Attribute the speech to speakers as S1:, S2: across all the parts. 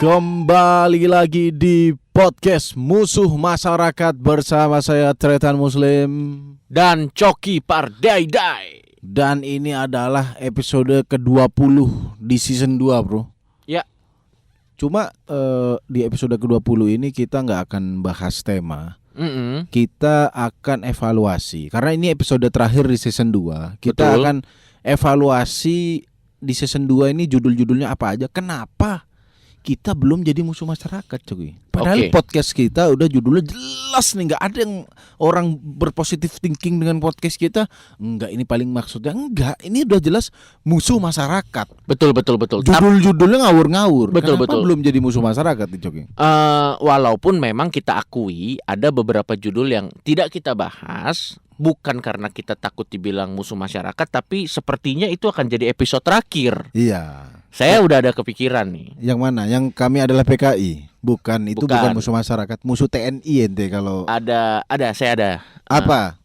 S1: Kembali lagi di podcast Musuh Masyarakat bersama saya Tretan Muslim
S2: dan Coki Pardaidai.
S1: Dan ini adalah episode ke-20 di season 2 bro.
S2: Ya.
S1: Cuma di episode ke-20 ini kita gak akan bahas tema. Kita akan evaluasi. Karena ini episode terakhir di season 2. Kita akan evaluasi di season 2 ini judul-judulnya apa aja. Kenapa kita belum jadi musuh masyarakat, cuy. Padahal podcast kita udah judulnya jelas nih, nggak ada yang orang berpositif thinking dengan podcast kita. Enggak, ini paling maksudnya enggak. Ini udah jelas musuh masyarakat.
S2: Betul.
S1: Judul-judulnya ngawur-ngawur.
S2: Betul.
S1: Belum jadi musuh masyarakat nih, cuy?
S2: Walaupun memang kita akui ada beberapa judul yang tidak kita bahas. Bukan karena kita takut dibilang musuh masyarakat, tapi sepertinya itu akan jadi episode terakhir.
S1: Iya.
S2: Saya udah ada kepikiran nih.
S1: Yang mana? Yang kami adalah PKI. Bukan, itu bukan musuh masyarakat. Musuh TNI ente kalau.
S2: Saya ada.
S1: Apa?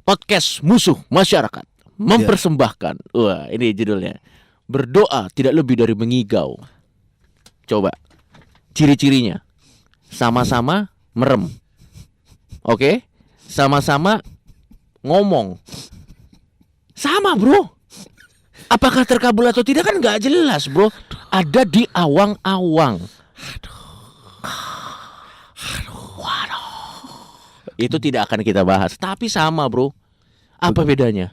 S2: Podcast Musuh Masyarakat mempersembahkan. Wah, ini judulnya. Berdoa tidak lebih dari mengigau. Coba. Ciri-cirinya. Sama-sama merem. Oke? Sama-sama ngomong. Sama, bro. Apakah terkabul atau tidak kan nggak jelas, bro. Ada di awang-awang. Waduh. Itu tidak akan kita bahas. Tapi sama, bro. Apa bedanya?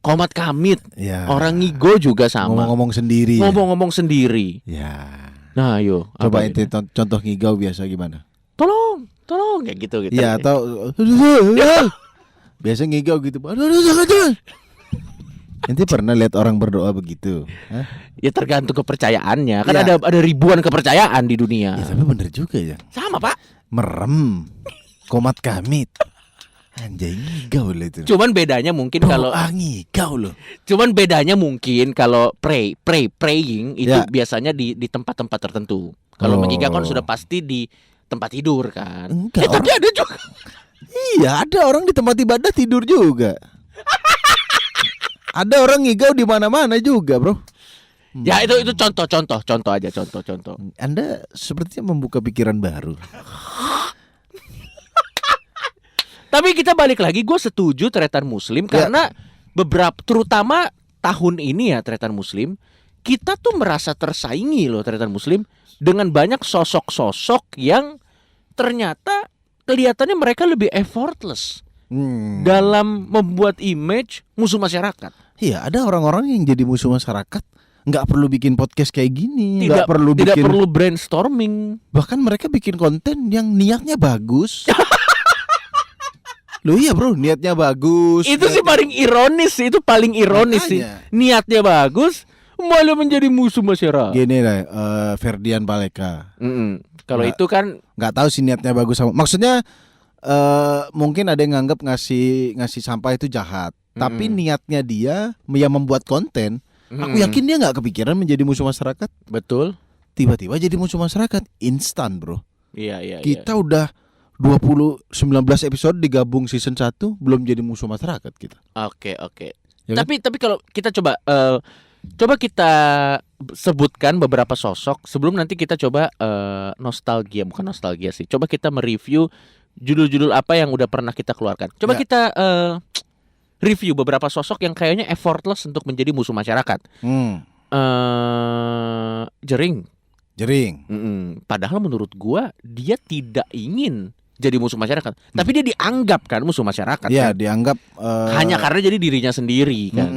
S2: Komat kamit.
S1: Ya.
S2: Orang ngigo juga sama.
S1: Ngomong-ngomong sendiri.
S2: Ngomong-ngomong sendiri.
S1: Ya.
S2: Nah, ayo.
S1: Coba ente contoh ngigau biasa gimana?
S2: Tolong kayak gitu.
S1: Iya, atau biasa ngigau gitu. Jangan. Ente pernah lihat orang berdoa begitu? Hah?
S2: Ya tergantung kepercayaannya. Kan
S1: Ya.
S2: ada ribuan kepercayaan di dunia.
S1: Ya tapi bener juga ya.
S2: Sama, Pak.
S1: Merem, komat kamit. Anjay, ngigau loh itu.
S2: Cuman bedanya mungkin kalau
S1: ngigau loh.
S2: Cuman bedanya mungkin kalau praying itu
S1: Ya.
S2: biasanya di tempat-tempat tertentu. Kalau mengigau kan sudah pasti di tempat tidur kan.
S1: Enggak,
S2: Tapi ada juga.
S1: Iya, ada orang di tempat ibadah tidur juga. Ada orang ngigau di mana-mana juga, bro.
S2: Ya itu contoh aja.
S1: Anda sepertinya membuka pikiran baru.
S2: Tapi kita balik lagi, gue setuju Tretan Muslim karena beberapa, terutama tahun ini ya Tretan Muslim, kita tuh merasa tersaingi loh Tretan Muslim dengan banyak sosok-sosok yang ternyata kelihatannya mereka lebih effortless dalam membuat image musuh masyarakat.
S1: Iya, ada orang-orang yang jadi musuh masyarakat nggak perlu bikin podcast kayak gini,
S2: Tidak
S1: perlu
S2: brainstorming.
S1: Bahkan mereka bikin konten yang niatnya bagus. Loh iya bro, niatnya bagus.
S2: Itu sih paling ironis sih, sih. Niatnya bagus, malah menjadi musuh masyarakat.
S1: Gini lah, Ferdian Paleka.
S2: Kalau itu kan
S1: nggak tahu sih niatnya bagus sama. Maksudnya mungkin ada yang nganggap ngasih sampah itu jahat. Tapi niatnya dia yang membuat konten, aku yakin dia nggak kepikiran menjadi musuh masyarakat.
S2: Betul.
S1: Tiba-tiba jadi musuh masyarakat, instan bro.
S2: Iya.
S1: Kita udah 19 episode digabung season 1 belum jadi musuh masyarakat kita.
S2: Oke.
S1: Ya kan?
S2: Tapi kalau kita coba kita sebutkan beberapa sosok sebelum nanti kita coba bukan nostalgia sih. Coba kita mereview judul-judul apa yang udah pernah kita keluarkan. Coba kita review beberapa sosok yang kayaknya effortless untuk menjadi musuh masyarakat. Jering. Padahal menurut gua dia tidak ingin jadi musuh masyarakat, tapi dia dianggap kan musuh masyarakat.
S1: Iya,
S2: kan?
S1: dianggap
S2: hanya karena jadi dirinya sendiri kan.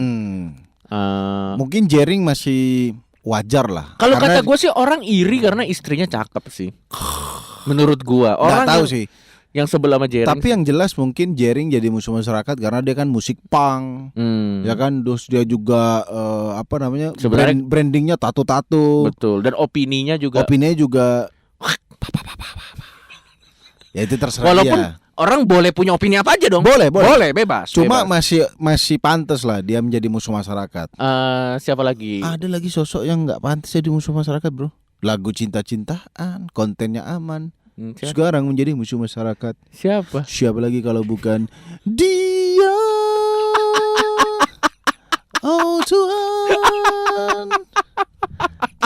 S1: Mungkin Jering masih wajar lah.
S2: Kalau kata gue sih orang iri karena istrinya cakep sih. Menurut gue orang
S1: nggak tahu sih
S2: yang sebelah sama Jering.
S1: Tapi yang jelas mungkin Jering jadi musuh masyarakat karena dia kan musik punk, ya kan. Terus dia juga sebenarnya brandingnya tato-tato.
S2: Betul. Dan opininya juga
S1: ya itu terserah
S2: walaupun
S1: dia.
S2: Orang boleh punya opini apa aja dong.
S1: Boleh,
S2: bebas.
S1: Cuma masih pantas lah dia menjadi musuh masyarakat.
S2: Siapa lagi?
S1: Ada lagi sosok yang nggak pantas jadi musuh masyarakat, bro. Lagu cinta-cintaan, kontennya aman. Sekarang menjadi musuh masyarakat. Siapa lagi kalau bukan dia? Oh Tuhan,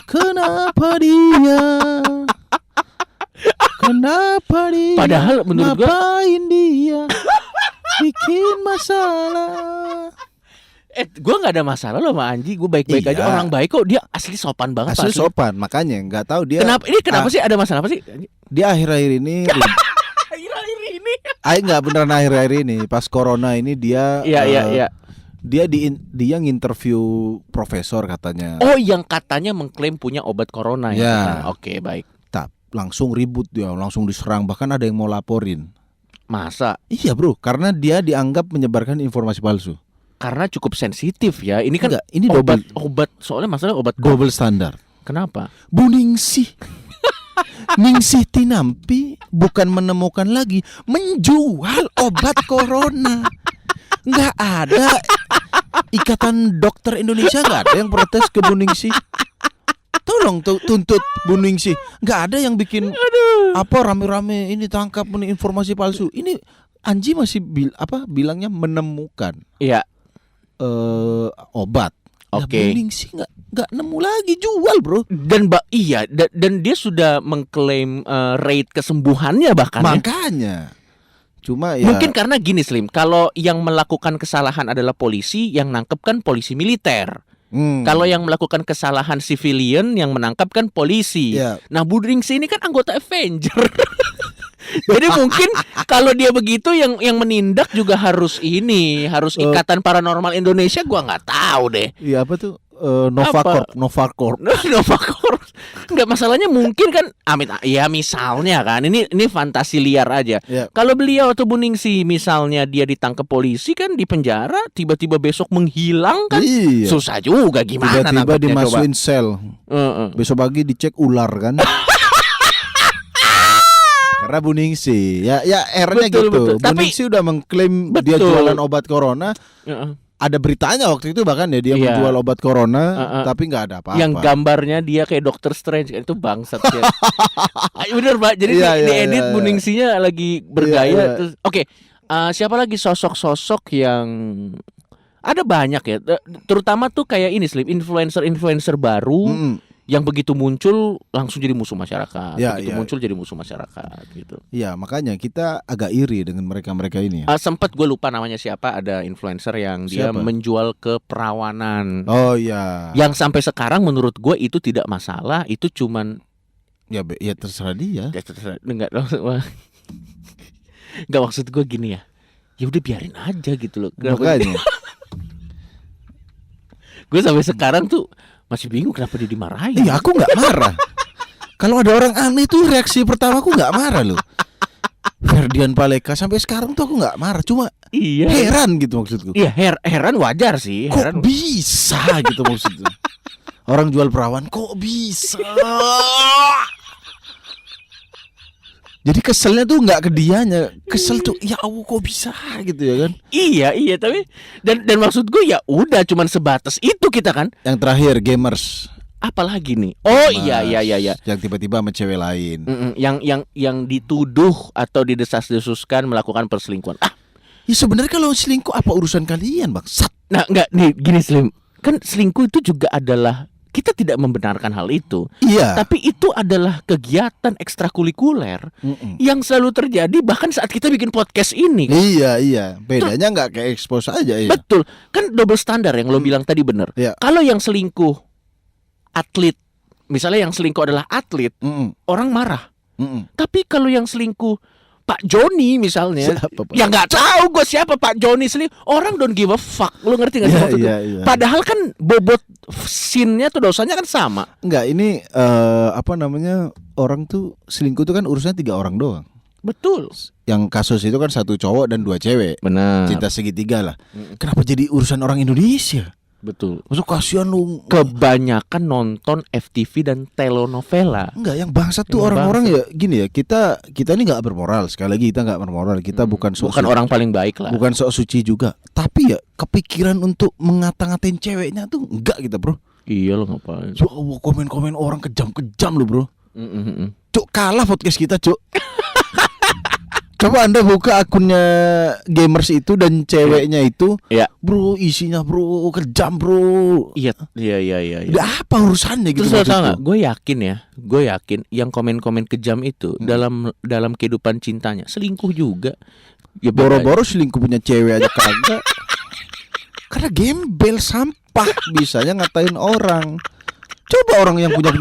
S1: kenapa Kenapa dia? Kenapa dia?
S2: Padahal menurut gua
S1: ngapain dia bikin masalah?
S2: Gue nggak ada masalah loh sama Anji, gue baik-baik
S1: Iya.
S2: aja, orang baik kok, dia asli sopan banget.
S1: Asli sopan, makanya nggak tahu dia.
S2: Kenapa sih ada masalah apa sih?
S1: Dia akhir-akhir ini,
S2: Akhir-akhir ini.
S1: nggak beneran akhir-akhir ini, pas corona ini dia.
S2: Iya.
S1: Dia nginterview profesor katanya.
S2: Oh, yang katanya mengklaim punya obat corona
S1: Ya.
S2: ya. Oke, baik.
S1: Langsung ribut dia, langsung diserang, bahkan ada yang mau laporin.
S2: Masa?
S1: Iya bro, karena dia dianggap menyebarkan informasi palsu.
S2: Karena cukup sensitif ya. Ini kan
S1: Enggak, ini
S2: obat soalnya masalah obat
S1: double standar.
S2: Kenapa?
S1: Bu Ningsih Ningsih Tinampi bukan menemukan lagi, menjual obat corona. Nggak ada Ikatan Dokter Indonesia, nggak ada yang protes ke Bu Ningsih. Tolong tuntut Bu Ningsih. Nggak ada yang bikin apa rame-rame ini tangkap ini informasi palsu. Ini Anji masih bilangnya menemukan
S2: Iya.
S1: obat.
S2: Oke.
S1: Bu Ningsih nggak nemu lagi, jual bro.
S2: Dan dia sudah mengklaim rate kesembuhannya bahkan ya.
S1: Makanya. Cuma ya
S2: Mungkin karena gini Slim, kalau yang melakukan kesalahan adalah polisi, yang nangkep kan polisi militer. Kalau yang melakukan kesalahan civilian, yang menangkap kan polisi.
S1: Ya.
S2: Nah, Bu Ningsih ini kan anggota Avenger. Jadi mungkin kalau dia begitu, yang menindak juga harus Ikatan Paranormal Indonesia, gua nggak tahu deh.
S1: Iya apa tuh Novacorp.
S2: Novacorp. Enggak, masalahnya mungkin kan ya misalnya kan ini fantasi liar aja.
S1: Ya.
S2: Kalau beliau atau Bu Ningsih misalnya dia ditangkap polisi kan di penjara, tiba-tiba besok menghilang kan.
S1: Iya.
S2: Susah juga gimana
S1: Tiba-tiba
S2: nangkepnya,
S1: dimasukin sel. Besok pagi dicek ular kan. Karena Bu Ningsih ya eranya
S2: Betul,
S1: gitu.
S2: betul.
S1: Bu Ningsih udah mengklaim dia
S2: Betul.
S1: jualan obat corona. Ada beritanya waktu itu bahkan ya dia
S2: Iya.
S1: menjual obat corona, tapi nggak ada apa-apa.
S2: Yang gambarnya dia kayak Doctor Strange kan, itu bangsat ya. Bener Pak. Jadi
S1: Iya,
S2: di
S1: iya,
S2: edit
S1: iya.
S2: Bu Ningsihnya lagi bergaya.
S1: Iya, iya.
S2: Terus, oke, siapa lagi sosok-sosok yang ada banyak ya, terutama tuh kayak ini Slim, influencer baru yang begitu muncul langsung jadi musuh masyarakat,
S1: Ya,
S2: begitu
S1: ya.
S2: muncul jadi musuh masyarakat gitu.
S1: Iya, makanya kita agak iri dengan mereka-mereka ini.
S2: Sempat gue lupa namanya siapa, ada influencer yang dia
S1: Siapa?
S2: menjual keperawanan.
S1: Oh iya.
S2: Yang sampai sekarang menurut gue itu tidak masalah, itu cuman
S1: Ya terserah dia.
S2: enggak maksud gue gini ya. Ya udah biarin aja gitu loh.
S1: Makanya.
S2: Gue sampai sekarang tuh masih bingung kenapa dia dimarahin.
S1: Iya, aku nggak marah. Kalau ada orang aneh tuh reaksi pertama aku nggak marah loh. Ferdian Paleka sampai sekarang tuh aku nggak marah, cuma
S2: Iya.
S1: heran gitu maksudku.
S2: Iya, heran wajar sih.
S1: Kok bisa gitu maksudnya. Orang jual perawan kok bisa. Jadi keselnya tuh nggak ke dianya, kesel tuh ya Allah kok bisa gitu ya kan.
S2: Iya, tapi dan maksud gue ya udah cuman sebatas itu kita kan.
S1: Yang terakhir gamers.
S2: Apalagi nih? Oh
S1: Mas,
S2: iya.
S1: Yang tiba-tiba sama cewek lain.
S2: Yang dituduh atau didesas-desuskan melakukan perselingkuhan.
S1: Ya sebenarnya kalau selingkuh apa urusan kalian, Bangsat?
S2: Nah, enggak nih gini Slim. Kan selingkuh itu juga adalah, kita tidak membenarkan hal itu.
S1: Iya.
S2: Tapi itu adalah kegiatan ekstrakurikuler yang selalu terjadi bahkan saat kita bikin podcast ini.
S1: Iya. Bedanya nggak kayak expose aja ya.
S2: Betul. Kan double standar yang lo bilang tadi bener.
S1: Iya.
S2: Kalau yang selingkuh atlet, misalnya yang selingkuh adalah atlet, orang marah. Tapi kalau yang selingkuh Pak Joni misalnya,
S1: Siapa, Pak?
S2: ya nggak tahu gue siapa Pak Joni selingkuh, orang don't give a fuck. Lo ngerti nggak sih
S1: Iya,
S2: maksud gue?
S1: iya.
S2: Padahal kan bobot sin-nya tuh dosanya kan sama.
S1: Enggak, ini apa namanya, orang tuh selingkuh tuh kan urusannya 3 orang doang.
S2: Betul.
S1: Yang kasus itu kan 1 cowok dan 2 cewek.
S2: Benar.
S1: Cinta segitiga lah. Kenapa jadi urusan orang Indonesia?
S2: Betul.
S1: Maksud kasihan lu.
S2: Kebanyakan nonton FTV dan telenovela.
S1: Enggak, yang bangsat tuh
S2: Yang
S1: orang-orang ya gini ya. Kita ini nggak bermoral. Sekali lagi kita nggak bermoral. Kita bukan
S2: orang paling baik lah.
S1: bukan sok suci juga. Tapi ya kepikiran untuk ngata-ngatain ceweknya tuh enggak kita, Bro.
S2: Iya lo ngapain?
S1: Ya Allah, komen-komen orang kejam-kejam lo, Bro.
S2: Mm-mm.
S1: Cuk, kalah podcast kita, Cuk. Coba Anda buka akunnya gamers itu dan ceweknya itu,
S2: ya.
S1: Bro, isinya bro kejam bro.
S2: Iya.
S1: Udah apa urusannya gitu?
S2: Terus sama, gue yakin yang komen-komen kejam itu dalam kehidupan cintanya selingkuh juga.
S1: Ya boro-boro selingkuh punya cewek aja kagak. Karena gembel sampah bisanya ngatain orang. Coba orang yang punya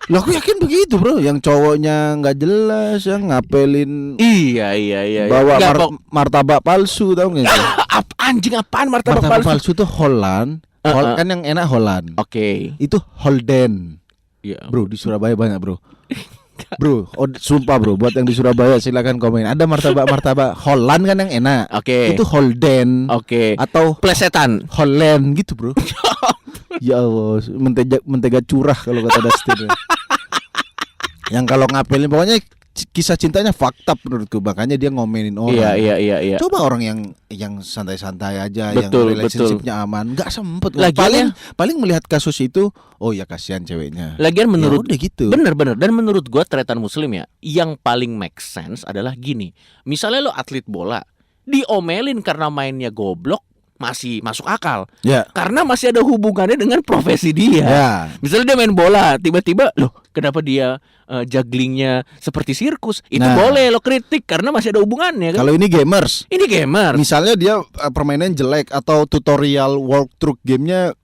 S1: Lah aku yakin begitu bro. Yang cowoknya nggak jelas, yang ngapelin.
S2: Iya.
S1: Bawa martabak palsu, tau nggak?
S2: Anjing apaan martabak
S1: palsu tuh Holland. Kan yang enak Holland.
S2: Oke.
S1: Itu Holden.
S2: Iya.
S1: Bro di Surabaya banyak bro. Bro, sumpah bro, buat yang di Surabaya silakan komen. Ada martabak Holland kan yang enak.
S2: Oke.
S1: Itu Holden.
S2: Oke.
S1: Atau
S2: plesetan
S1: Holland gitu bro. Ya Allah, mentega curah kalau kata Dustin. Yang kalau ngapelin pokoknya kisah cintanya fakta menurutku, makanya dia ngomenin orang.
S2: Iya.
S1: Coba orang yang santai-santai aja,
S2: betul,
S1: yang relationshipnya aman, nggak sempet. Paling melihat kasus itu, oh ya kasihan ceweknya.
S2: Lagian menurut
S1: gitu.
S2: Bener dan menurut gua tretan muslim ya, yang paling make sense adalah gini. Misalnya lo atlet bola, diomelin karena mainnya goblok, masih masuk akal.
S1: Ya.
S2: Karena masih ada hubungannya dengan profesi dia.
S1: Ya.
S2: Misalnya dia main bola, tiba-tiba loh kenapa dia jugglingnya seperti sirkus? Itu boleh lo kritik karena masih ada hubungannya kan.
S1: Kalau ini gamers. Misalnya dia permainan jelek atau tutorial walkthrough gamenya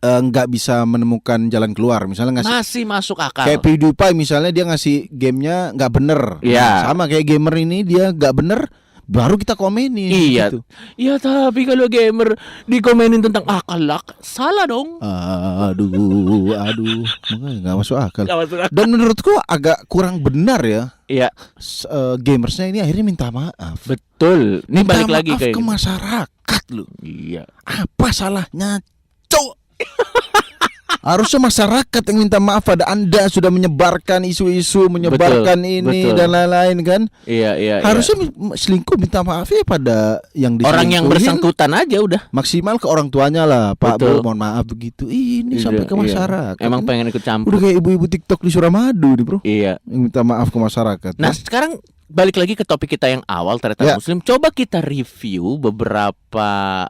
S1: nggak bisa menemukan jalan keluar, misalnya
S2: masih masuk akal.
S1: Kayak PewDiePie misalnya dia ngasih gamenya nggak bener.
S2: Ya.
S1: Sama kayak gamer ini dia nggak bener, baru kita komenin.
S2: Iya.
S1: Gitu.
S2: Iya, tapi kalau gamer dikomenin tentang akal, salah dong.
S1: Aduh, nggak masuk akal. Dan menurutku agak kurang benar ya.
S2: Iya.
S1: Gamersnya ini akhirnya minta maaf.
S2: Betul. Ini balik lagi
S1: kayak ke masyarakat loh.
S2: Iya.
S1: Apa salahnya, cowok? Harusnya masyarakat yang minta maaf pada Anda sudah menyebarkan isu-isu, menyebarkan dan lain-lain kan.
S2: Iya.
S1: Harusnya selingkuh minta maaf ya pada yang diselingkuhin.
S2: Orang yang bersangkutan aja udah.
S1: Maksimal ke orang tuanya lah, Pak Bro, mohon maaf begitu. Ini sampai ke masyarakat.
S2: Emang pengen ikut campur.
S1: Udah kayak ibu-ibu TikTok di Suramadu nih bro.
S2: Iya.
S1: Yang minta maaf ke masyarakat.
S2: Nah sekarang balik lagi ke topik kita yang awal, tretan muslim. Coba kita review beberapa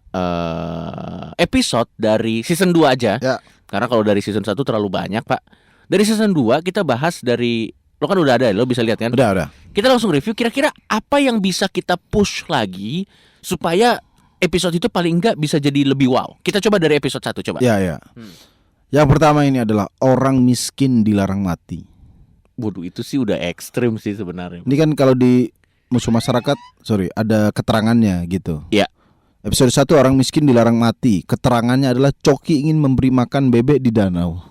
S2: episode dari season 2 aja.
S1: Ya.
S2: Karena kalau dari season 1 terlalu banyak Pak. Dari season 2 kita bahas dari, lo kan udah ada, lo bisa lihat kan?
S1: Udah.
S2: Kita langsung review kira-kira apa yang bisa kita push lagi supaya episode itu paling enggak bisa jadi lebih wow. Kita coba dari episode 1 coba.
S1: Ya. Yang pertama ini adalah orang miskin dilarang mati.
S2: Waduh, itu sih udah ekstrim sih sebenarnya.
S1: Ini kan kalau di musuh masyarakat, ada keterangannya gitu.
S2: Iya.
S1: Episode 1 orang miskin dilarang mati. Keterangannya adalah Coki ingin memberi makan bebek di danau.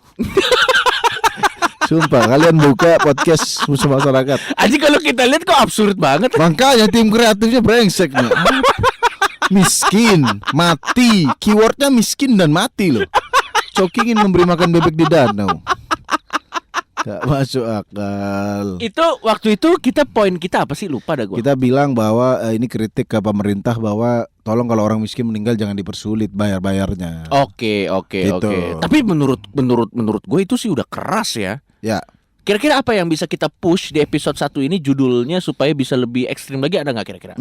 S1: Sumpah, kalian buka podcast musuh masyarakat.
S2: Aji kalau kita lihat kok absurd banget.
S1: Makanya tim kreatifnya brengsek nih. Miskin, mati. Keywordnya miskin dan mati loh. Coki ingin memberi makan bebek di danau. Gak masuk akal.
S2: Itu waktu itu poin kita apa sih, lupa dah gua.
S1: Kita bilang bahwa ini kritik ke pemerintah bahwa tolong kalau orang miskin meninggal jangan dipersulit bayarnya.
S2: Oke. Tapi menurut gue itu sih udah keras ya.
S1: Ya.
S2: Kira-kira apa yang bisa kita push di episode 1 ini judulnya supaya bisa lebih ekstrim lagi, ada nggak kira-kira?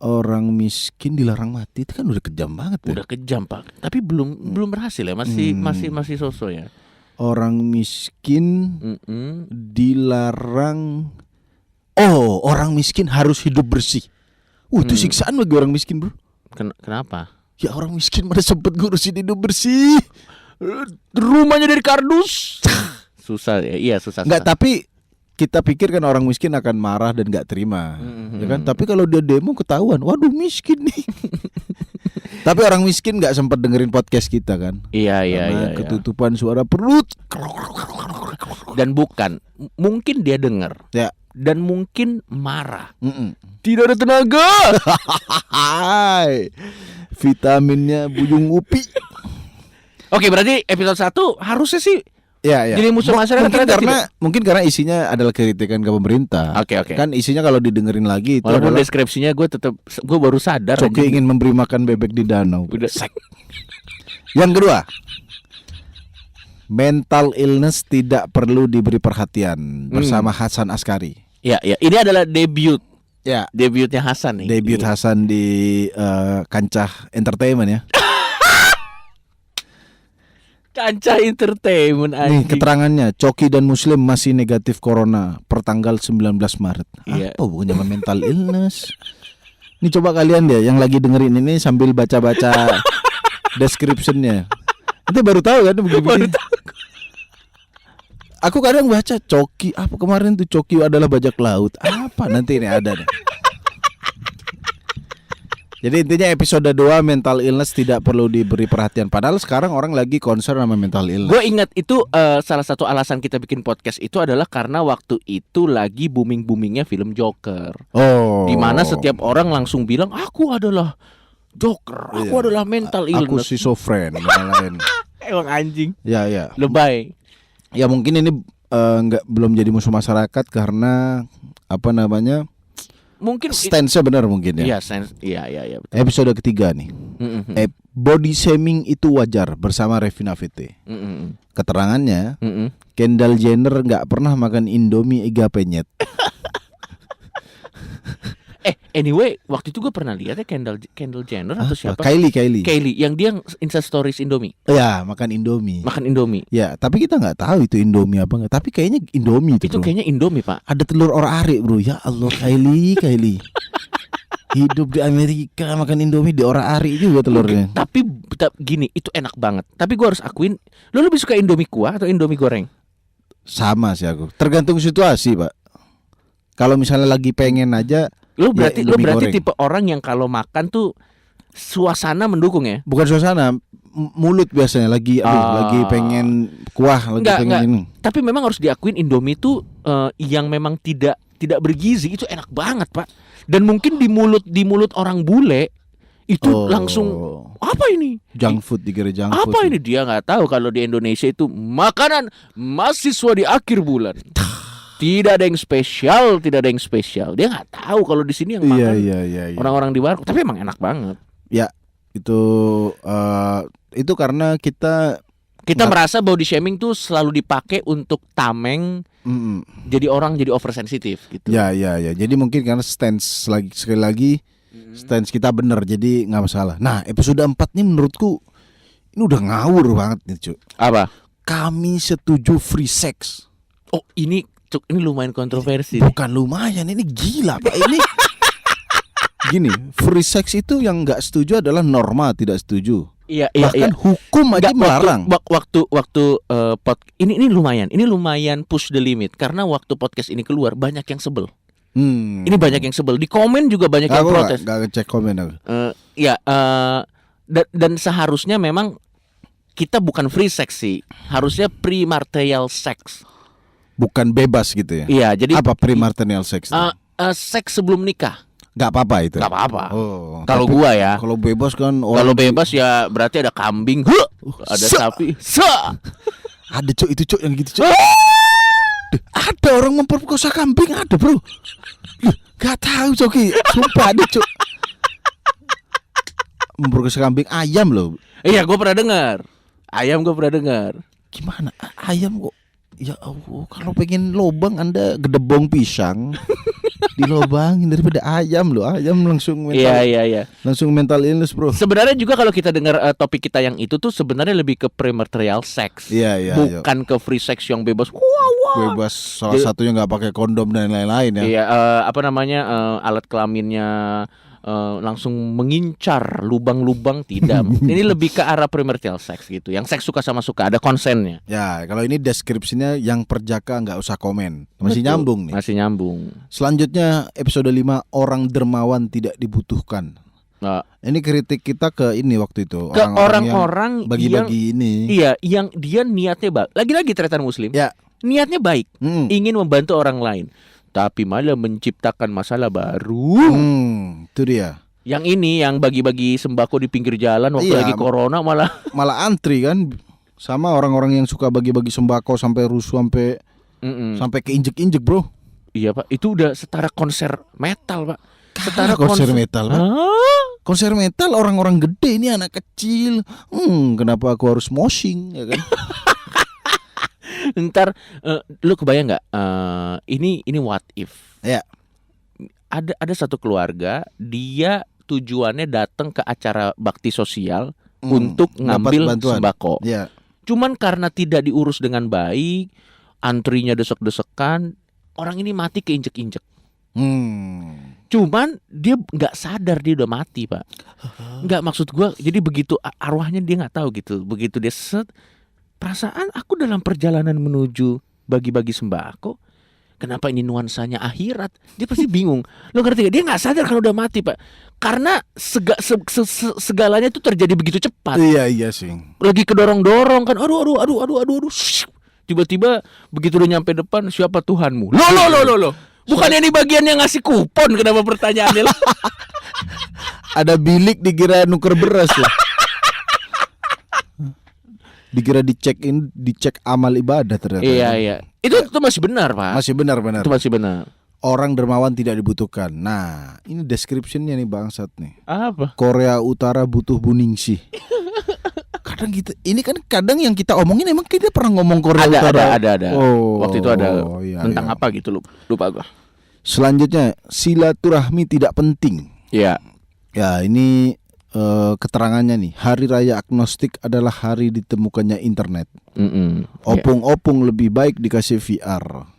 S1: Orang miskin dilarang mati itu kan udah kejam banget ya.
S2: Udah kejam Pak. Tapi belum berhasil ya, masih sosok ya.
S1: Orang miskin dilarang. Oh, orang miskin harus hidup bersih. Itu siksaan bagi orang miskin bro.
S2: Kenapa?
S1: Ya orang miskin mana sempet ngurusin hidup bersih.
S2: Rumahnya dari kardus. Susah ya. Iya susah.
S1: Enggak, tapi kita pikir kan orang miskin akan marah dan gak terima, ya kan? Tapi kalau dia demo ketahuan, waduh miskin nih. Tapi orang miskin gak sempat dengerin podcast kita kan?
S2: Iya.
S1: Ketutupan suara perut.
S2: Dan mungkin dia dengar.
S1: Ya.
S2: Dan mungkin marah. Tidak ada tenaga.
S1: Vitaminnya Buyung Upi.
S2: Oke, berarti episode 1 harusnya sih
S1: Ya.
S2: Jadi musuh masyarakat
S1: mungkin karena isinya adalah kritikan ke pemerintah.
S2: Oke.
S1: Kan isinya kalau didengerin lagi itu
S2: walaupun deskripsinya gue baru sadar.
S1: Coki ingin memberi makan bebek di danau.
S2: Udah sek.
S1: Yang kedua, mental illness tidak perlu diberi perhatian bersama Hasan Askari.
S2: Ya, ya. Ini adalah debut.
S1: Ya,
S2: Debutnya Hasan nih.
S1: debut Hasan di kancah entertainment ya.
S2: Kancah entertainment
S1: Nih
S2: anjing.
S1: keterangannya, Coki dan Muslim masih negatif corona pertanggal 19 Maret.
S2: Iya.
S1: Apa hubungannya sama mental illness? Ini coba kalian deh yang lagi dengerin ini sambil baca-baca description-nya. Nanti baru tahu kan begini. Aku kadang baca Coki, apa kemarin tuh Coki adalah bajak laut. Apa nanti ini ada deh. Jadi intinya episode 2 mental illness tidak perlu diberi perhatian. Padahal sekarang orang lagi concern sama mental illness.
S2: Gue ingat itu salah satu alasan kita bikin podcast itu adalah karena waktu itu lagi booming-boomingnya film Joker.
S1: Oh.
S2: Dimana setiap orang langsung bilang aku adalah Joker, aku adalah mental illness.
S1: Aku schizofren yang lain.
S2: Emang anjing.
S1: Ya ya.
S2: Lebay.
S1: Ya mungkin ini belum jadi musuh masyarakat karena apa namanya?
S2: Mungkin
S1: Stance-nya benar mungkin ya.
S2: Iya betul.
S1: Episode ketiga nih. Body shaming itu wajar bersama Revina VT. Keterangannya, Kendall Jenner nggak pernah makan Indomie iga penyet.
S2: Anyway, waktu itu gue pernah lihat ya Kendall Jenner atau siapa?
S1: Kylie.
S2: Yang dia Insta Stories Indomie.
S1: Ya, makan Indomie.
S2: Makan Indomie.
S1: Ya, tapi kita nggak tahu itu Indomie apa nggak. Tapi kayaknya Indomie itu.
S2: Itu
S1: bro.
S2: kayaknya Indomie, Pak.
S1: Ada telur ora-arik, bro. Ya Allah, Kylie. Hidup di Amerika makan Indomie di ora-arik juga telurnya.
S2: Tapi gini, itu enak banget. Tapi gue harus akuin, lo lebih suka Indomie kuah atau Indomie goreng?
S1: Sama sih aku. Tergantung situasi, Pak. Kalau misalnya lagi pengen aja,
S2: Lo berarti
S1: goreng.
S2: tipe orang yang kalau makan tuh suasana mendukung ya?
S1: Bukan suasana, mulut biasanya lagi lagi pengen kuah, lagi pengen ini.
S2: Tapi memang harus diakuin Indomie tuh yang memang tidak bergizi itu enak banget, Pak. Dan mungkin di mulut orang bule itu langsung apa ini?
S1: Junk food, dikira junk food.
S2: Apa ini? Dia nggak tahu kalau di Indonesia itu makanan mahasiswa di akhir bulan. Tidak ada yang spesial. Dia nggak tahu kalau di sini yang makan orang-orang di warung. Tapi emang enak banget.
S1: Ya, itu karena kita
S2: merasa body shaming tuh selalu dipakai untuk tameng. Jadi orang jadi oversensitif gitu.
S1: Ya. Jadi mungkin karena sekali lagi stance kita benar, jadi nggak masalah. Nah, episode 4 nih menurutku ini udah ngawur banget nih, Cuk.
S2: Apa?
S1: Kami setuju free sex.
S2: Oh, ini lumayan kontroversi.
S1: Bukan lumayan, ini gila, Pak. Ini gini, free sex itu yang nggak setuju adalah norma tidak setuju.
S2: Iya.
S1: Bahkan hukum aja melarang.
S2: Waktu ini lumayan push the limit karena waktu podcast ini keluar banyak yang sebel. Ini banyak yang sebel. Di komen juga banyak yang protes.
S1: Gak ngecek komen aku.
S2: Dan seharusnya memang kita bukan free sex sih. Harusnya premarital sex.
S1: Bukan bebas gitu ya.
S2: Iya, jadi
S1: apa premarital sex?
S2: Seks sebelum nikah.
S1: Gak apa-apa itu.
S2: Gak apa-apa.
S1: Oh,
S2: kalau gua ya.
S1: Kalau bebas kan
S2: Kalau bebas ya berarti ada kambing, ada sapi.
S1: Ada itu yang gitu ada orang memperkosa kambing, ada, bro. Gak tahu, Coki. Sumpah ada, Cuk. Memperkosa kambing, ayam loh.
S2: Iya, gua pernah dengar. Ayam gua pernah dengar.
S1: Gimana? Ayam kok? Ya Allah, kalau pengen lobang Anda gedebong pisang dilobangin daripada ayam loh. Ayam langsung mental.
S2: Iya.
S1: Langsung mental illness, bro.
S2: Sebenarnya juga kalau kita dengar topik kita yang itu tuh sebenarnya lebih ke premarital sex.
S1: Iya.
S2: Bukan ke free sex yang bebas.
S1: Bebas, salah satunya nggak pakai kondom dan lain-lain ya.
S2: Iya, alat kelaminnya langsung mengincar lubang-lubang, tidak. Ini lebih ke arah premarital sex gitu. Yang seks suka sama suka, ada konsennya.
S1: Ya, kalau ini deskripsinya yang perjaka nggak usah komen. Masih
S2: Betul.
S1: Nyambung nih.
S2: Masih nyambung.
S1: Selanjutnya episode 5, orang dermawan tidak dibutuhkan.
S2: Nah,
S1: ini kritik kita ke ini waktu itu.
S2: Ke orang-orang
S1: bagi-bagi ini.
S2: Iya, yang dia niatnya baik. Lagi-lagi tretan muslim.
S1: Ya.
S2: Niatnya baik, ingin membantu orang lain. Tapi malah menciptakan masalah baru.
S1: Itu dia.
S2: Yang ini yang bagi-bagi sembako di pinggir jalan waktu lagi corona malah
S1: antri kan, sama orang-orang yang suka bagi-bagi sembako sampai rusuh sampai keinjek-injek, bro.
S2: Iya, Pak. Itu udah setara konser metal, Pak.
S1: Setara konser metal, Pak. Konser metal orang-orang gede, ini anak kecil. Kenapa aku harus moshing, ya kan?
S2: Ntar lu kebayang nggak? Ini what if?
S1: Ya.
S2: Ada satu keluarga, dia tujuannya datang ke acara bakti sosial untuk ngambil sembako.
S1: Ya.
S2: Cuman karena tidak diurus dengan baik, antrinya desek-desekan, orang ini mati keinjek-injek. Cuman dia nggak sadar dia udah mati, Pak. Nggak, maksud gue, jadi begitu arwahnya dia nggak tahu gitu. Begitu dia perasaan aku dalam perjalanan menuju bagi-bagi sembako, kenapa ini nuansanya akhirat? Dia pasti bingung. Lo ngerti gak? Dia nggak sadar kalau udah mati, Pak. Karena segalanya itu terjadi begitu cepat.
S1: Iya sih.
S2: Lagi kedorong-dorong kan. Aduh. Tiba-tiba begitu udah nyampe depan, siapa Tuhanmu? Loh. Bukannya ini bagian yang ngasih kupon, kenapa pertanyaannya lo?
S1: Ada bilik dikira nuker beras ya. Dikira dicek amal ibadah ternyata.
S2: Iya. Itu masih benar, Pak.
S1: Masih benar.
S2: Itu masih benar.
S1: Orang dermawan tidak dibutuhkan. Nah, ini description-nya nih bangsat nih.
S2: Apa?
S1: Korea Utara butuh Buningsih. Kadang kita, ini kan kadang yang kita omongin emang kita pernah ngomong Korea Utara.
S2: Ada. Waktu itu ada tentang apa gitu, lupa gua.
S1: Selanjutnya, silaturahmi tidak penting.
S2: Iya.
S1: Ya, ini keterangannya nih. Hari Raya Agnostik adalah hari ditemukannya internet. Opung-opung lebih baik dikasih VR.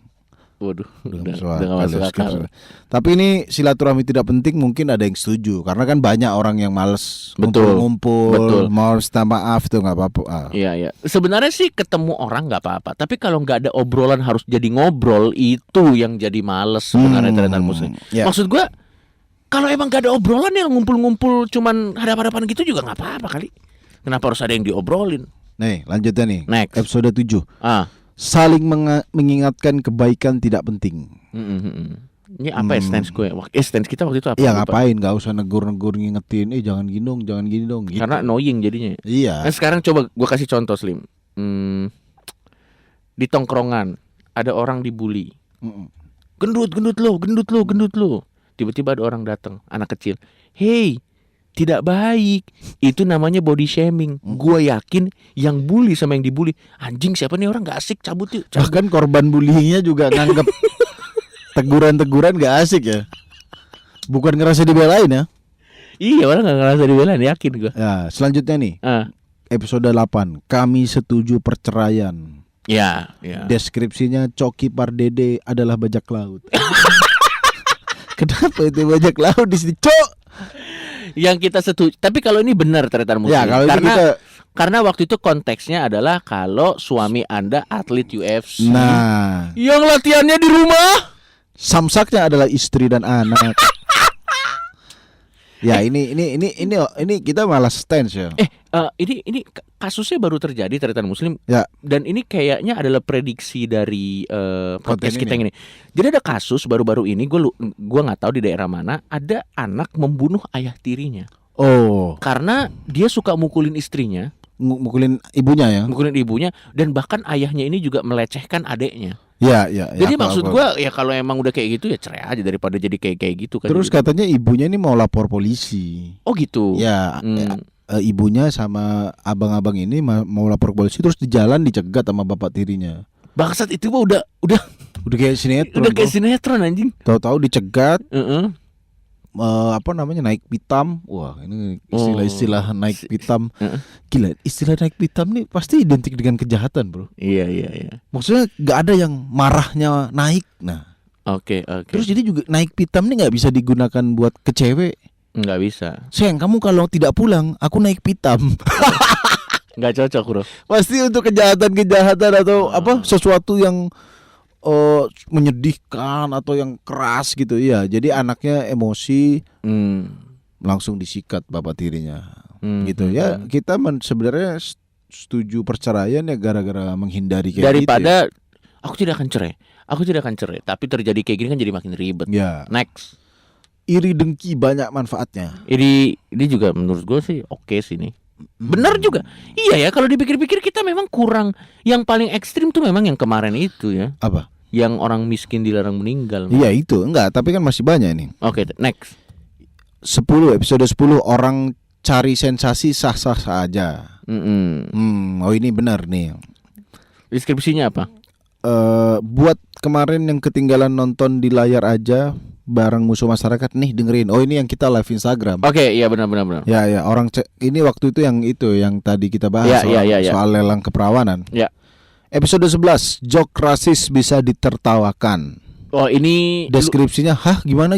S2: Waduh, udah
S1: masuk akal. Tapi ini silaturahmi tidak penting, mungkin ada yang setuju karena kan banyak orang yang males ngumpul, mau minta maaf tuh nggak apa-apa.
S2: Iya. Sebenarnya sih ketemu orang nggak apa-apa, tapi kalau nggak ada obrolan harus jadi ngobrol, itu yang jadi males sebenarnya ternyata muslim. Yeah. Maksud gue, kalau emang nggak ada obrolan yang ngumpul-ngumpul cuman hadap-hadapan gitu juga nggak apa-apa kali. Kenapa harus ada yang diobrolin?
S1: Nih lanjutnya nih.
S2: Next.
S1: Episode 7. Saling mengingatkan kebaikan tidak penting.
S2: Ini apa ya stance gue? Stance kita waktu itu apa?
S1: Ya ngapain? Gak usah negur-negur ngingetin. Jangan gini dong. Gitu.
S2: Karena annoying jadinya.
S1: Iya.
S2: Nah sekarang coba gue kasih contoh Slim. Di tongkrongan ada orang dibully. Gendut lo. Tiba-tiba ada orang datang, anak kecil. Hey, tidak baik. Itu namanya body shaming. Gue yakin yang bully sama yang dibully, anjing siapa nih orang, gak asik, cabut yuk.
S1: Bahkan korban bullyingnya juga nganggep teguran-teguran gak asik ya. Bukan ngerasa dibelain ya.
S2: Iya, orang gak ngerasa dibelain, yakin gue.
S1: Ya, selanjutnya nih episode 8. Kami setuju perceraian.
S2: Ya.
S1: Deskripsinya Coki Pardede adalah bajak laut. Kenapa itu bajak laut di sini, Cok?
S2: Yang kita setuju. Tapi kalau ini benar ternyata muslim.
S1: Ya,
S2: karena waktu itu konteksnya adalah kalau suami Anda atlet UFC.
S1: Nah,
S2: yang latihannya di rumah,
S1: samsaknya adalah istri dan anak. Ya, ini kita malah stance ya.
S2: Ini kasusnya baru terjadi ternyata muslim.
S1: Ya.
S2: Dan ini kayaknya adalah prediksi dari podcast kita ini. Jadi ada kasus baru-baru ini, gue nggak tahu di daerah mana, ada anak membunuh ayah tirinya.
S1: Oh.
S2: Karena dia suka mukulin istrinya,
S1: mukulin ibunya
S2: dan bahkan ayahnya ini juga melecehkan adeknya.
S1: Ya.
S2: Jadi maksud gue ya kalau emang udah kayak gitu ya cerai aja daripada jadi kayak gitu kan.
S1: Terus
S2: gitu.
S1: Katanya ibunya ini mau lapor polisi.
S2: Oh gitu.
S1: Ya. Ibunya sama abang-abang ini mau lapor polisi, terus di jalan dicegat sama bapak tirinya.
S2: Bangsat, itu udah
S1: kayak sinetron.
S2: Udah kayak sinetron anjing.
S1: Tahu-tahu dicegat. Naik pitam. Wah, ini istilah naik pitam. Gila, istilah naik pitam nih pasti identik dengan kejahatan, bro.
S2: Iya.
S1: Maksudnya nggak ada yang marahnya naik. Nah,
S2: oke.
S1: Terus jadi juga naik pitam nih nggak bisa digunakan buat ke cewek.
S2: Nggak bisa.
S1: Sayang, kamu kalau tidak pulang, aku naik pitam.
S2: Nggak cocok, bro.
S1: Pasti untuk kejahatan atau sesuatu yang menyedihkan atau yang keras gitu ya. Jadi anaknya emosi, langsung disikat bapak tirinya, gitu ya. Kita sebenarnya setuju perceraian ya gara-gara menghindari kayak
S2: daripada
S1: gitu ya.
S2: Aku tidak akan cerai, tapi terjadi kayak gini kan jadi makin ribet.
S1: Ya.
S2: Next.
S1: Iri dengki banyak manfaatnya.
S2: Ini juga menurut gue sih oke sih nih. Benar juga. Iya ya, kalau dipikir-pikir kita memang kurang. Yang paling ekstrim tuh memang yang kemarin itu ya.
S1: Apa?
S2: Yang orang miskin dilarang meninggal.
S1: Iya itu, enggak, tapi kan masih banyak ini.
S2: Oke, next.
S1: Episode 10 orang cari sensasi sah-sah saja. Oh ini benar nih.
S2: Deskripsinya apa?
S1: Buat kemarin yang ketinggalan nonton di layar aja bareng Musuh Masyarakat nih, dengerin. Oh, ini yang kita live Instagram.
S2: Oke, iya benar.
S1: Ya, orang ini waktu itu yang tadi kita bahas soal lelang keperawanan.
S2: Ya.
S1: Episode 11, jok rasis bisa ditertawakan.
S2: Oh, ini
S1: deskripsinya gimana?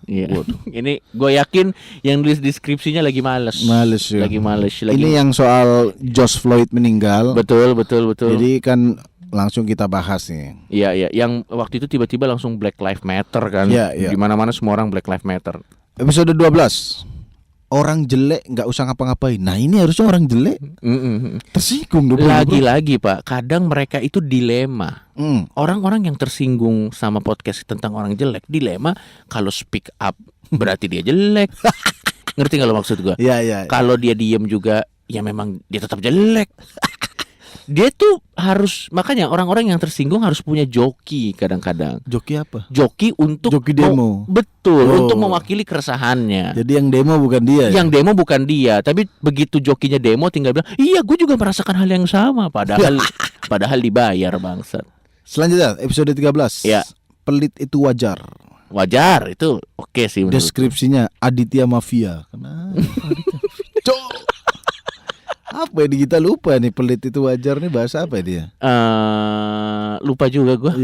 S2: Iya. Ini gue yakin yang nulis deskripsinya lagi males ya. Lagi males.
S1: Ini yang soal George Floyd meninggal.
S2: Betul.
S1: Jadi kan langsung kita bahas nih.
S2: Iya. Yang waktu itu tiba-tiba langsung Black Lives Matter kan. Di mana-mana semua orang Black Lives Matter.
S1: Episode 12. Orang jelek nggak usah ngapa-ngapain. Nah, ini harusnya orang jelek tersinggung.
S2: Lagi-lagi Pak, kadang mereka itu dilema. Orang-orang yang tersinggung sama podcast tentang orang jelek, dilema kalau speak up berarti dia jelek. Ngerti nggak lo maksud gue?
S1: Iya.
S2: Kalau dia diem juga, ya memang dia tetap jelek. Dia tuh harus, makanya orang-orang yang tersinggung harus punya joki kadang-kadang.
S1: Joki apa?
S2: Joki untuk
S1: demo.
S2: Betul, untuk mewakili keresahannya.
S1: Jadi yang demo bukan dia.
S2: Yang demo bukan dia, tapi begitu jokinya demo tinggal bilang, "Iya, gue juga merasakan hal yang sama." Padahal dibayar, bangsat.
S1: Selanjutnya episode 13.
S2: Ya.
S1: Pelit itu wajar.
S2: Wajar itu oke sih menurut.
S1: Deskripsinya Aditya Mafia. Kenapa? Apa ya, kita lupa nih, pelit itu wajar nih bahasa apa dia?
S2: Lupa juga gue.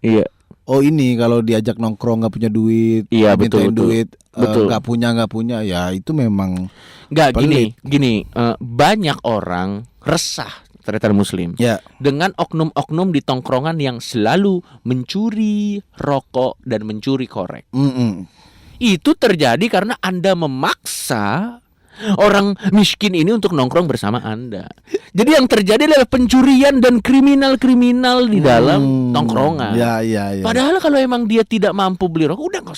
S1: Iya. Oh, ini kalau diajak nongkrong nggak punya duit,
S2: betul.
S1: Duit, nggak punya, ya itu memang
S2: nggak gini. Banyak orang resah terhadap Muslim dengan oknum-oknum di tongkrongan yang selalu mencuri rokok dan mencuri korek. Itu terjadi karena Anda memaksa orang miskin ini untuk nongkrong bersama Anda. Jadi yang terjadi adalah pencurian dan kriminal-kriminal di dalam tongkrongan.
S1: Ya.
S2: Padahal kalau emang dia tidak mampu beli rokok, udah nggak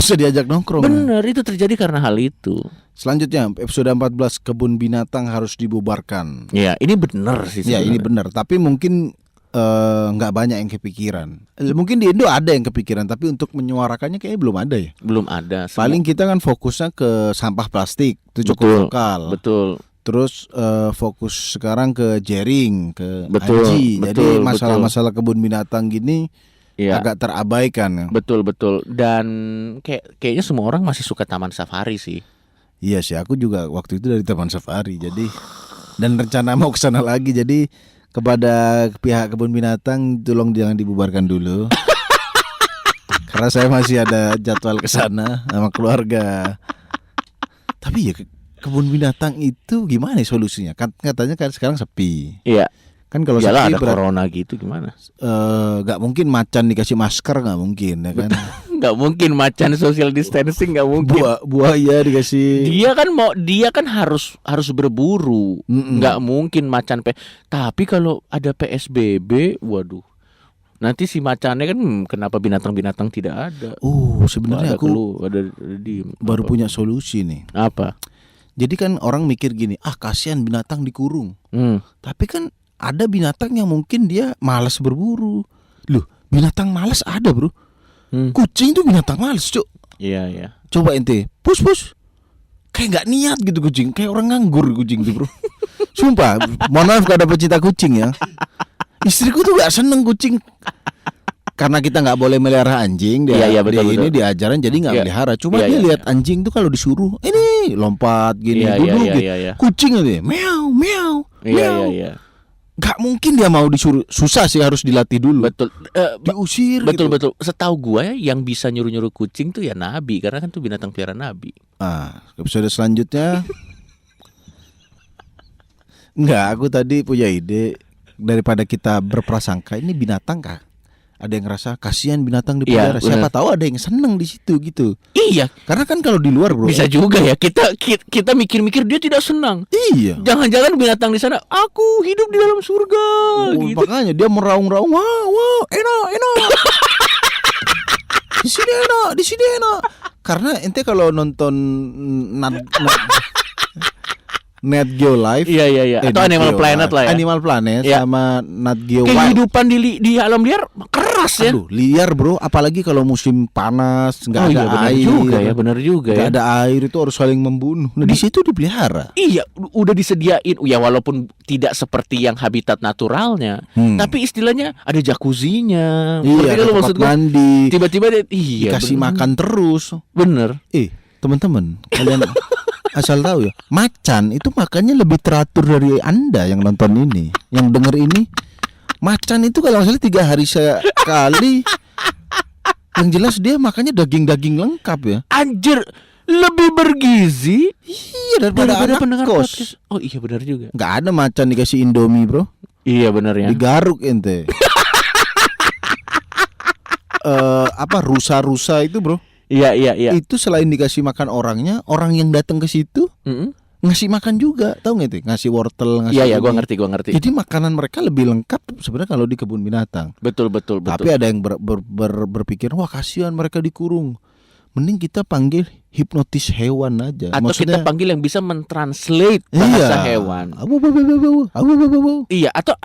S2: usah diajak nongkrong. Bener, itu terjadi karena hal itu.
S1: Selanjutnya episode 14, kebun binatang harus dibubarkan.
S2: Ya, ini benar sih.
S1: Ya, ini benar. Tapi mungkin nggak banyak yang kepikiran. Mungkin di Indo ada yang kepikiran, tapi untuk menyuarakannya kayaknya belum ada ya.
S2: Belum ada.
S1: Paling kita kan fokusnya ke sampah plastik, itu cukup lokal.
S2: Betul.
S1: Terus fokus sekarang ke jaring, ke anjing. Jadi masalah-masalah kebun binatang gini agak terabaikan.
S2: Betul. Dan kayaknya semua orang masih suka taman safari sih.
S1: Iya sih, aku juga waktu itu dari taman safari. Jadi dan rencana mau ke sana lagi. Jadi kepada pihak kebun binatang, tolong jangan dibubarkan dulu. Karena saya masih ada jadwal ke sana sama keluarga. Tapi ya kebun binatang itu gimana ya solusinya? Katanya kan sekarang sepi.
S2: Iya.
S1: Kan kalau
S2: sepi ada corona gitu gimana?
S1: Gak mungkin macan dikasih masker, gak mungkin ya kan.
S2: Gak mungkin macan social distancing, gak mungkin.
S1: Buaya dikasih.
S2: Dia kan harus berburu. Gak mungkin macan Tapi kalau ada PSBB, waduh. Nanti si macannya kan kenapa binatang-binatang tidak ada?
S1: Sebenarnya aku baru punya solusi nih.
S2: Apa?
S1: Jadi kan orang mikir gini, kasihan binatang dikurung. Tapi kan ada binatang yang mungkin dia malas berburu. Loh, binatang malas ada, bro. Kucing tuh binatang malas, Cuk.
S2: Iya.
S1: Coba ente, pus. Kayak gak niat gitu kucing, kayak orang nganggur kucing tuh, bro. Sumpah, mohon maaf kalau ada pecinta kucing ya. Istriku tuh gak seneng kucing. Karena kita gak boleh melihara anjing. Betul. Ini diajaran jadi gak melihara. Cuma dia lihat anjing tuh kalau disuruh, ini lompat gini, duduk gitu. Kucing aja, meow.
S2: Iya.
S1: Gak mungkin dia mau disuruh. Susah sih, harus dilatih dulu.
S2: Betul.
S1: Diusir.
S2: Betul. Setahu gue yang bisa nyuruh kucing tuh ya Nabi, karena kan tuh binatang peliharaan Nabi.
S1: Episode selanjutnya. Enggak, aku tadi punya ide. Daripada kita berprasangka ini binatang kah? Ada yang ngerasa kasihan binatang di penjara. Siapa tahu ada yang seneng di situ gitu.
S2: Iya.
S1: Karena kan kalau di luar, bro,
S2: bisa juga ya kita mikir-mikir dia tidak senang.
S1: Iya.
S2: Jangan-jangan binatang di sana, aku hidup di dalam surga. Gitu.
S1: Makanya dia meraung-raung, wow, enak. Di sini enak. Karena ente kalau nonton Nat Geo Live.
S2: Iya. Atau
S1: Nat
S2: Animal
S1: Geo
S2: Planet
S1: Live.
S2: lah ya.
S1: Animal Planet
S2: Iya.
S1: sama Nat Geo Wild.
S2: Kehidupan di alam liar keras ya.
S1: Aduh, liar bro, apalagi kalau musim panas, nggak ada
S2: benar
S1: air.
S2: juga ya, benar juga
S1: Nggak
S2: ya.
S1: ada air itu harus saling membunuh. Nah, di situ dipelihara.
S2: Iya, udah disediain. Ya walaupun tidak seperti yang habitat naturalnya, tapi istilahnya ada jacuzzinya.
S1: Iya,
S2: Ngerti
S1: ada
S2: lu
S1: tempat
S2: maksud gua?
S1: mandi.
S2: Tiba-tiba
S1: Dikasih
S2: bener.
S1: makan terus.
S2: Bener.
S1: Teman-teman, kalian asal tahu ya, macan itu makannya lebih teratur dari Anda yang nonton ini, yang denger ini. Macan itu kalau nggak salah 3 hari sekali. Yang jelas dia makannya daging-daging lengkap ya.
S2: Anjir, lebih bergizi
S1: Iya daripada anak
S2: pendengar
S1: kos.
S2: podcast. Oh iya benar juga.
S1: Nggak ada macan dikasih Indomie bro.
S2: Iya benar ya.
S1: Digaruk ente. Rusa-rusa itu bro.
S2: Iya.
S1: Itu selain dikasih makan orangnya, orang yang datang ke situ ngasih makan juga, tahu nggak itu? Ngasih wortel, ngasih.
S2: Iya, gua
S1: ini.
S2: ngerti.
S1: Jadi makanan mereka lebih lengkap sebenarnya kalau di kebun binatang.
S2: Betul.
S1: Tapi ada yang berpikir, wah kasihan mereka dikurung. Mending kita panggil hipnotis hewan aja.
S2: Atau
S1: Maksudnya,
S2: kita panggil yang bisa mentranslate bahasa hewan. Iya, atau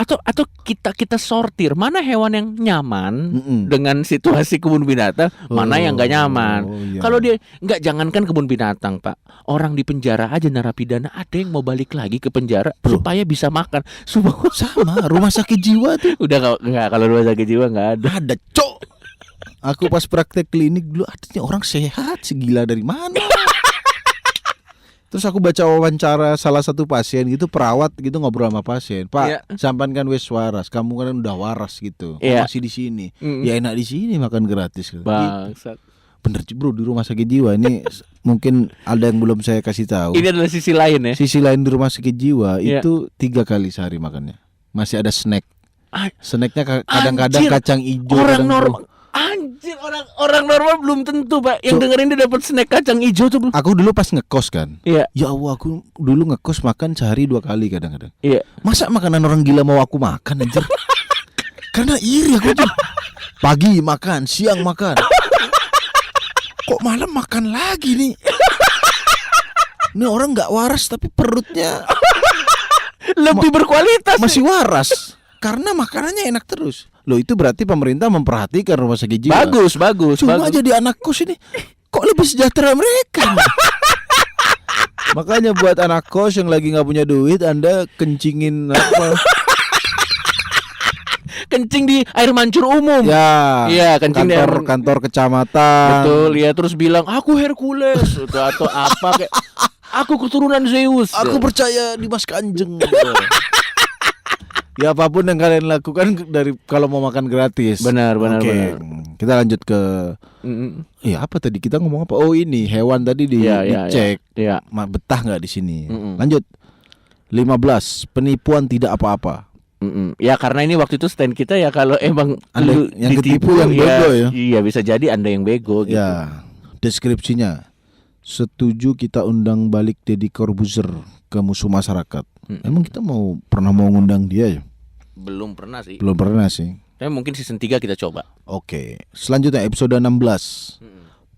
S2: kita sortir mana hewan yang nyaman dengan situasi kebun binatang, mana yang nggak nyaman.
S1: Iya.
S2: Kalau dia nggak, jangankan kebun binatang, Pak. Orang di penjara aja narapidana ada yang mau balik lagi ke penjara supaya bisa makan.
S1: Sama rumah sakit jiwa tuh.
S2: Udah nggak, kalau rumah sakit jiwa nggak ada.
S1: Ada cok. Aku pas praktek klinik dulu, adanya orang sehat segila dari mana? Terus aku baca wawancara salah satu pasien gitu, perawat gitu ngobrol sama pasien. Pak,
S2: Iya.
S1: sampan kan wes waras, kamu kan udah waras gitu.
S2: Iya.
S1: Masih di sini. Ya enak di sini makan gratis. Gitu.
S2: Bangsat.
S1: Bener bro, di rumah sakit jiwa ini mungkin ada yang belum saya kasih tahu.
S2: Ini adalah sisi lain ya.
S1: Sisi lain di rumah sakit jiwa
S2: Iya.
S1: itu 3 kali sehari makannya. Masih ada snack. Snacknya kadang-kadang
S2: Anjir.
S1: kacang hijau.
S2: Orang
S1: kadang
S2: normal. Anjir, orang normal belum tentu, Pak. Yang dengerin dia dapat snack kacang hijau tuh belum.
S1: Aku dulu pas ngekos kan.
S2: Iya.
S1: Ya Allah, aku dulu ngekos makan sehari 2 kali kadang-kadang.
S2: Iya.
S1: Masa makanan orang gila mau aku makan anjir? Karena iri aku tuh. Pagi makan, siang makan. Kok malam makan lagi nih? Ini orang nggak waras tapi perutnya
S2: Lebih berkualitas.
S1: masih waras. Karena makanannya enak terus. Loh itu berarti pemerintah memperhatikan rumah sakit jiwa.
S2: Bagus.
S1: Cuma aja di anak kos ini kok lebih sejahtera mereka. Makanya buat anak kos yang lagi nggak punya duit, Anda kencingin apa?
S2: Kencing di air mancur umum.
S1: Ya,
S2: Iya, kencing di
S1: kantor kecamatan.
S2: Betul, ya terus bilang aku Hercules atau apa kayak aku keturunan Zeus.
S1: Aku percaya di Mas Kanjeng. Ya apapun yang kalian lakukan dari kalau mau makan gratis.
S2: Benar.
S1: Oke, kita lanjut ke ya apa tadi kita ngomong apa? Oh ini hewan tadi dicek.
S2: Iya.
S1: Betah nggak di sini? Lanjut. 15 penipuan tidak apa-apa.
S2: Ya karena ini waktu itu stand kita ya, kalau emang
S1: Anda
S2: lu
S1: yang
S2: ditipu,
S1: ketipu yang bego ya.
S2: Iya, bisa jadi Anda yang bego gitu.
S1: Ya, deskripsinya. Setuju kita undang balik Deddy Corbuzier ke musuh masyarakat. Emang kita pernah mau ngundang dia ya?
S2: Belum pernah sih.
S1: Belum pernah sih.
S2: Tapi mungkin season 3 kita coba.
S1: Oke. Selanjutnya episode 16.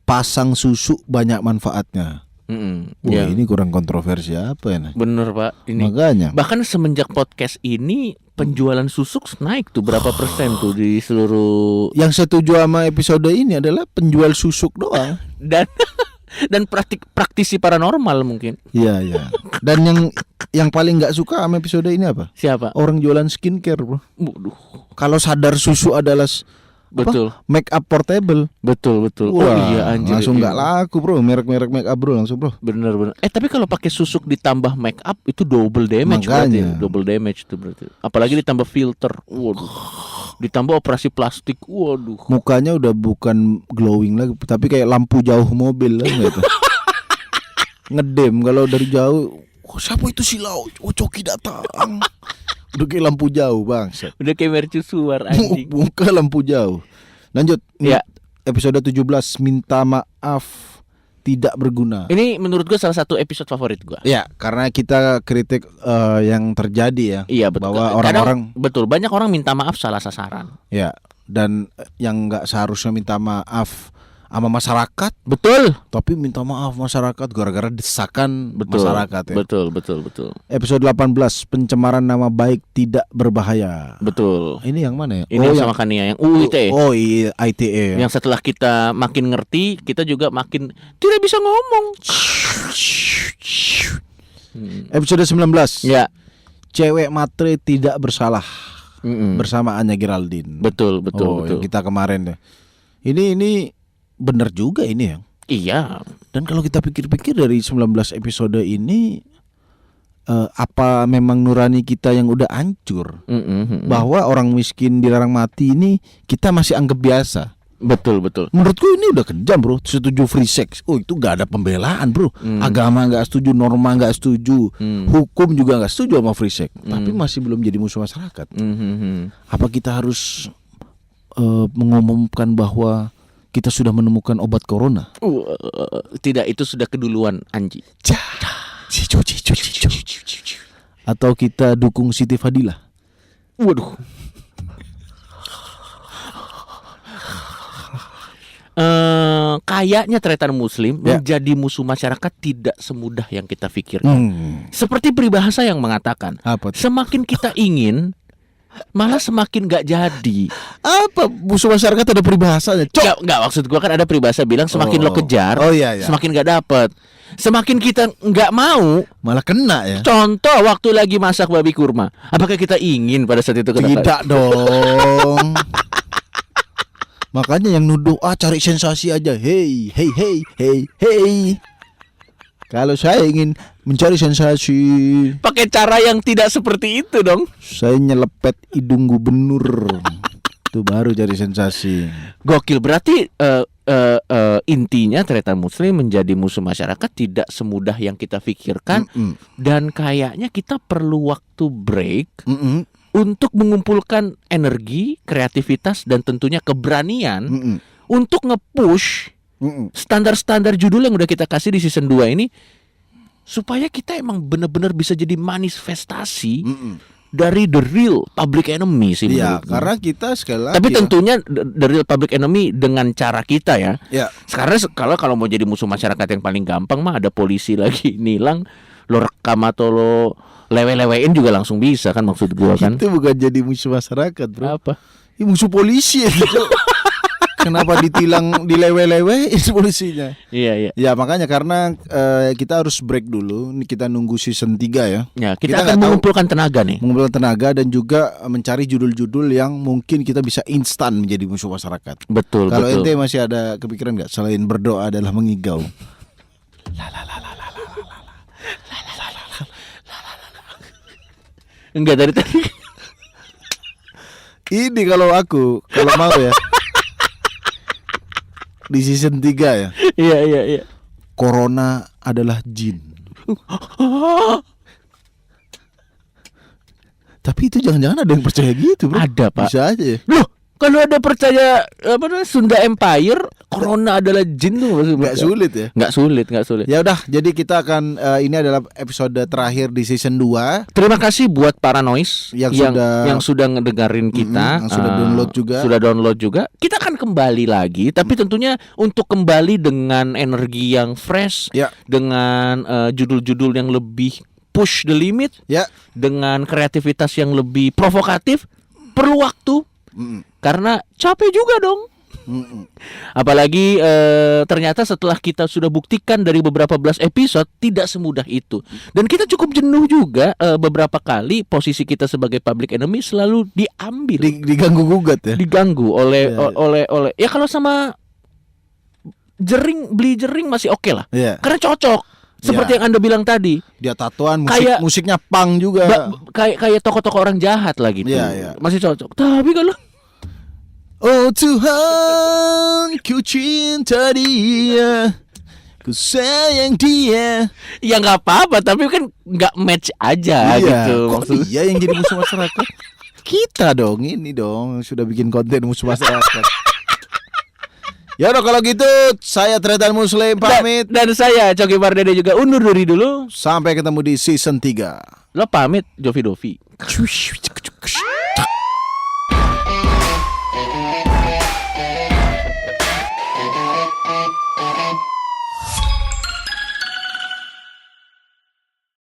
S1: Pasang susu banyak manfaatnya. Wah, ini kurang kontroversi apa ya?
S2: Bener, Pak. Ini
S1: Makanya.
S2: bahkan semenjak podcast ini penjualan susu naik tuh berapa persen tuh di seluruh,
S1: Yang setuju sama episode ini adalah penjual susuk doang.
S2: dan praktisi paranormal mungkin.
S1: Iya. Dan yang paling nggak suka sama episode ini apa?
S2: Siapa?
S1: Orang jualan skincare, bro.
S2: Waduh.
S1: Kalau sadar susu adalah
S2: Betul.
S1: make up portable.
S2: Betul.
S1: Wah,
S2: Oh iya anjir.
S1: langsung nggak
S2: Iya.
S1: laku bro, merek-merek make up bro langsung bro.
S2: Bener. Tapi kalau pakai susuk ditambah make up itu double damage.
S1: Makanya.
S2: Berarti. Double damage itu berarti. Apalagi ditambah filter. Waduh. Ditambah operasi plastik. Waduh.
S1: Mukanya udah bukan glowing lagi, tapi kayak lampu jauh mobil lah gitu. Ngedem kalau dari jauh. Oh, siapa itu silau? Oh, Coki datang. Udah kayak lampu jauh bang.
S2: Udah kayak mercusuar anjing.
S1: Muka lampu jauh. Lanjut.
S2: Ya.
S1: Episode 17 minta maaf tidak berguna.
S2: Ini menurut gue salah satu episode favorit gue.
S1: Ya, karena kita kritik yang terjadi ya.
S2: Iya betul.
S1: Bahwa
S2: Kadang,
S1: orang-orang
S2: betul, banyak orang minta maaf salah sasaran.
S1: ya, dan yang nggak seharusnya minta maaf sama masyarakat.
S2: Betul.
S1: Tapi minta maaf masyarakat gara-gara desakan masyarakat ya.
S2: Betul.
S1: Episode 18, pencemaran nama baik tidak berbahaya.
S2: Betul.
S1: Ini yang mana ya?
S2: Ini yang sama Kania yang UITE.
S1: Oh iya, ITE.
S2: Yang setelah kita makin ngerti, kita juga makin tidak bisa ngomong.
S1: Episode 19.
S2: Ya.
S1: Cewek matre tidak bersalah. Bersama Anya Geraldine.
S2: Betul.
S1: Yang kita kemarin ya. Ini benar juga ini ya.
S2: Iya.
S1: Dan kalau kita pikir-pikir dari 19 episode ini, apa memang nurani kita yang udah hancur? Bahwa orang miskin dilarang mati ini kita masih anggap biasa.
S2: Betul.
S1: Menurutku ini udah kejam bro. Setuju free sex. Oh itu gak ada pembelaan bro. Agama gak setuju, norma gak setuju, hukum juga gak setuju sama free sex. Tapi masih belum jadi musuh masyarakat. Apa kita harus mengumumkan bahwa kita sudah menemukan obat corona?
S2: Tidak, itu sudah keduluan Anji.
S1: Cicu. Atau kita dukung Siti Fadilah?
S2: Waduh. Kayaknya tretan muslim menjadi musuh masyarakat tidak semudah yang kita pikirkan. Seperti peribahasa yang mengatakan, semakin kita ingin, malah semakin gak jadi.
S1: Apa musuh masyarakat ada peribahasanya?
S2: Enggak, maksud gua kan ada peribahasa bilang semakin lo kejar, semakin gak dapet. Semakin kita nggak mau,
S1: malah kena ya.
S2: Contoh waktu lagi masak babi kurma, apakah kita ingin pada saat itu kena?
S1: Tidak dong. Makanya yang nuduh cari sensasi aja. Hey. Kalau saya ingin mencari sensasi,
S2: pakai cara yang tidak seperti itu dong.
S1: Saya nyelepet hidung gubernur. Itu baru cari sensasi.
S2: Gokil. Berarti intinya tretan muslim menjadi musuh masyarakat tidak semudah yang kita pikirkan. Dan kayaknya kita perlu waktu break untuk mengumpulkan energi, kreativitas, dan tentunya keberanian untuk nge-push standar-standar judul yang udah kita kasih di season 2 ini, supaya kita emang benar-benar bisa jadi manifestasi dari the real public enemy sih.
S1: Iya, karena kita sekali lagi.
S2: Tapi tentunya the real public enemy dengan cara kita ya. Sekarang kalau mau jadi musuh masyarakat yang paling gampang mah ada polisi lagi nilang, lo rekam atau lo lewe-lewein juga langsung bisa kan, maksud gua kan.
S1: Itu bukan jadi musuh masyarakat bro.
S2: Apa?
S1: Ini musuh polisi gitu. Kenapa ditilang dilewe-lewe polisinya?
S2: Iya.
S1: Ya makanya karena kita harus break dulu. Ini kita nunggu season 3 ya.
S2: Ya, kita akan mengumpulkan tenaga nih.
S1: Mengumpulkan tenaga dan juga mencari judul-judul yang mungkin kita bisa instan menjadi musuh masyarakat.
S2: Betul.
S1: Kalau ente masih ada kepikiran nggak selain berdoa adalah mengigau?
S2: Enggak dari tadi.
S1: Ini kalau mau ya. Di season 3 ya.
S2: Iya.
S1: Corona adalah jin. Tapi itu jangan-jangan ada yang percaya gitu bro.
S2: Ada pak.
S1: Bisa aja ya.
S2: Loh, kalau ada percaya Sunda Empire, corona adalah jin tuh
S1: nggak sulit ya.
S2: Nggak sulit.
S1: Ya udah, jadi kita akan ini adalah episode terakhir di season 2.
S2: Terima kasih buat para noise yang sudah ngedengerin kita,
S1: yang sudah
S2: download juga. Kita akan kembali lagi, tapi tentunya untuk kembali dengan energi yang fresh, dengan judul-judul yang lebih push the limit, dengan kreativitas yang lebih provokatif. Perlu waktu. Karena capek juga dong. Apalagi ternyata setelah kita sudah buktikan dari beberapa belas episode tidak semudah itu. Dan kita cukup jenuh juga, beberapa kali posisi kita sebagai public enemy selalu diambil,
S1: diganggu gugat ya.
S2: Diganggu oleh ya kalau sama beli jering masih oke lah. Karena cocok. Seperti yang Anda bilang tadi.
S1: Dia tatoan, musiknya punk juga.
S2: Kayak tokoh-tokoh orang jahat lah gitu. Masih cocok. Tapi kalau
S1: oh Tuhan, ku cinta dia, ku sayang dia.
S2: Ya nggak apa-apa, tapi kan nggak match aja gitu.
S1: Kok dia yang jadi musuh masyarakat? Kita dong, ini dong sudah bikin konten musuh masyarakat. Ya udah kalau gitu, saya Tretan Muslim pamit
S2: dan saya Coki Pardede juga undur diri dulu.
S1: Sampai ketemu di season 3.
S2: Lo pamit, Jovi Dovi.